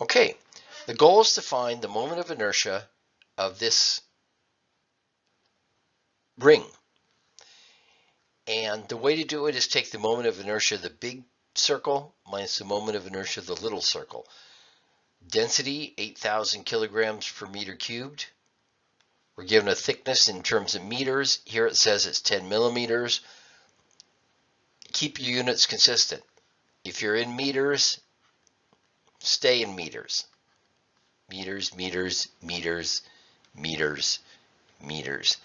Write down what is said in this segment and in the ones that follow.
Okay, the goal is to find the moment of inertia of this ring. And the way to do it is take the moment of inertia of the big circle minus the moment of inertia of the little circle. Density, 8,000 kilograms per meter cubed. We're given a thickness in terms of meters. Here it says it's 10 millimeters. Keep your units consistent. If you're in meters, stay in meters. Meters, meters, meters, meters, meters.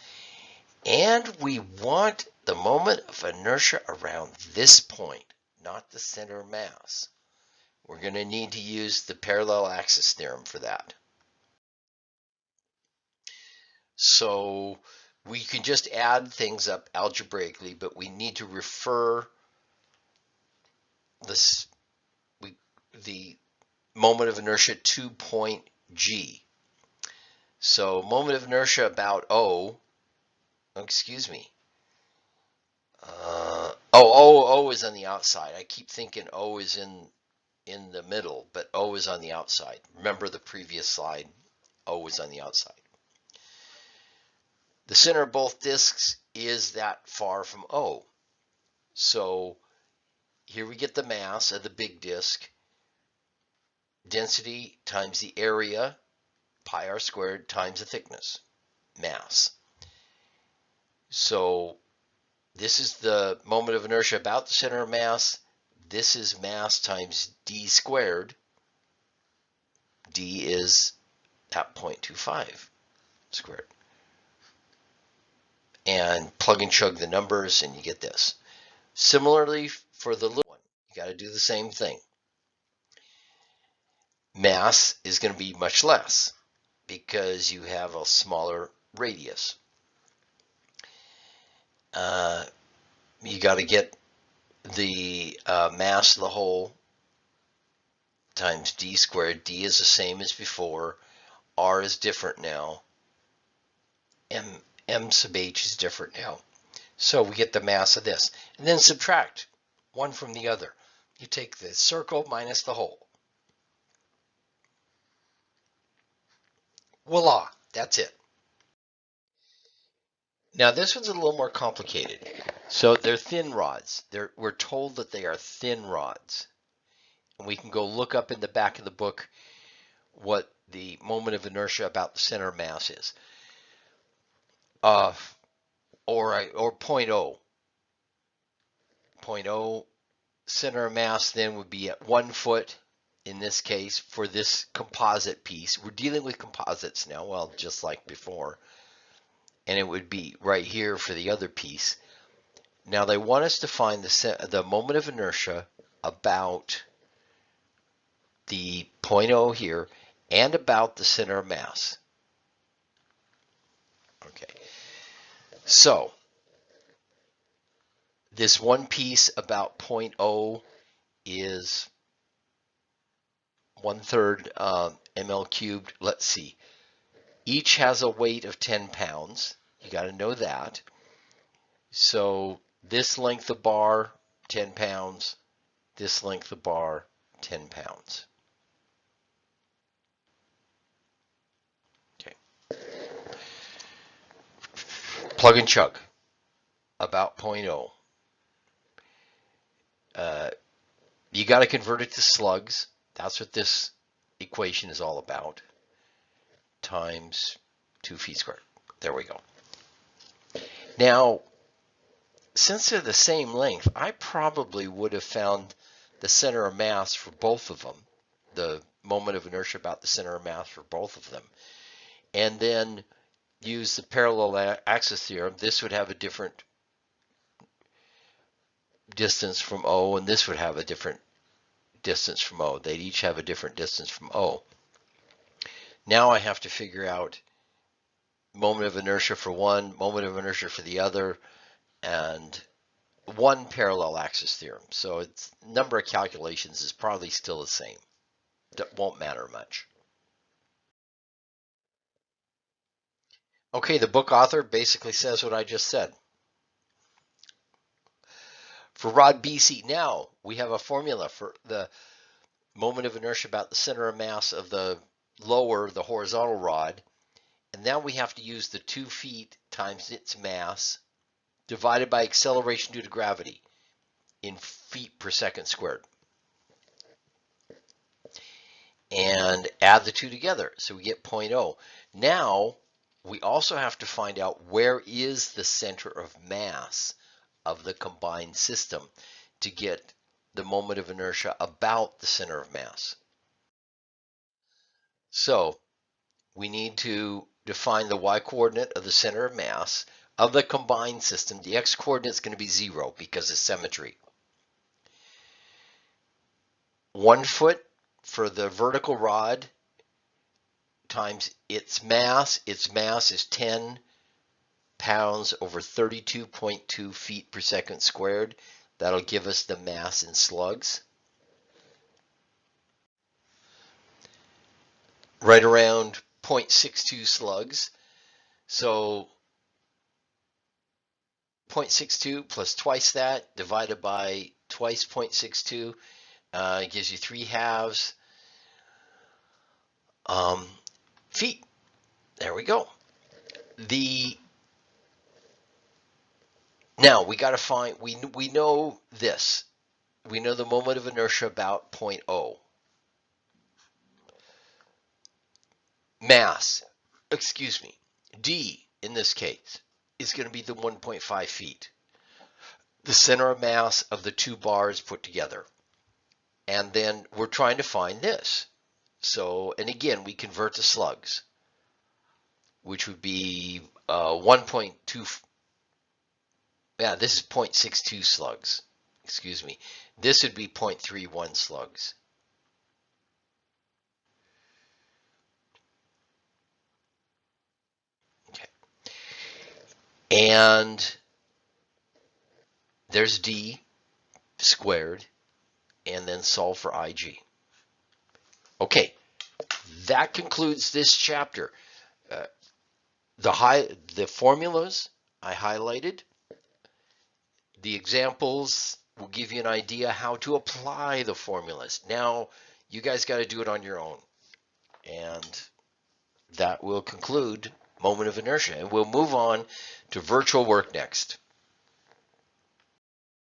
And we want the moment of inertia around this point, not the center of mass. We're going to need to use the parallel axis theorem for that. So we can just add things up algebraically, but we need to refer the moment of inertia to point G. So moment of inertia about O, excuse me. O is on the outside. I keep thinking O is in the middle, but O is on the outside. Remember the previous slide, O was on the outside. The center of both disks is that far from O. So here we get the mass of the big disk, density times the area, pi r squared times the thickness, mass. So this is the moment of inertia about the center of mass. This is mass times d squared. D is at 0.25 squared. And plug and chug the numbers and you get this. Similarly, for the little one, you got to do the same thing. Mass is going to be much less because you have a smaller radius. You got to get the mass of the whole times d squared. D is the same as before. R is different now. M sub h is different now. So we get the mass of this. And then subtract one from the other. You take the circle minus the whole. Voila, that's it. Now this one's a little more complicated. So they're thin rods. We're told that they are thin rods. And we can go look up in the back of the book what the moment of inertia about the center of mass is. Or 0.0. 0.0 center of mass then would be at 1 foot in this case for this composite piece. We're dealing with composites now, well, just like before. And it would be right here for the other piece. Now they want us to find the moment of inertia about the 0.0 here and about the center of mass. Okay, so this one piece about 0.0 is 1/3 ml cubed. Let's see. Each has a weight of 10 pounds. You got to know that. So this length of bar, 10 pounds. This length of bar, 10 pounds. Okay. Plug and chug. About 0.0. You got to convert it to slugs. That's what this equation is all about. Times 2 feet squared. There we go. Now, since they're the same length, I probably would have found the center of mass for both of them, the moment of inertia about the center of mass for both of them, and then use the parallel axis theorem. This would have a different distance from O, and this would have a different distance from O. They'd each have a different distance from O. Now I have to figure out moment of inertia for one, moment of inertia for the other, and one parallel axis theorem. So its number of calculations is probably still the same. That won't matter much. Okay, the book author basically says what I just said. For rod BC, now we have a formula for the moment of inertia about the center of mass of the horizontal rod. And now we have to use the 2 feet times its mass divided by acceleration due to gravity in feet per second squared. And add the two together, so we get 0.0. Now, we also have to find out where is the center of mass of the combined system to get the moment of inertia about the center of mass. So, we need to define the y-coordinate of the center of mass of the combined system. The x-coordinate is going to be 0 because of symmetry. 1 foot for the vertical rod times its mass. Its mass is 10 pounds over 32.2 feet per second squared. That'll give us the mass in slugs. Right around 0.62 slugs. So 0.62 plus twice that divided by twice 0.62 gives you 3/2 feet. There we go. Now we got to find, we know this. We know the moment of inertia about 0.0. Mass, excuse me, D in this case is going to be the 1.5 feet. The center of mass of the two bars put together. And then we're trying to find this. So, and again, we convert to slugs, which would be 1.2. Yeah, this is 0.62 slugs. Excuse me. This would be 0.31 slugs. Okay. And there's D squared, and then solve for IG. Okay, that concludes this chapter. The formulas I highlighted. The examples will give you an idea how to apply the formulas. Now, you guys got to do it on your own. And that will conclude moment of inertia. And we'll move on to virtual work next.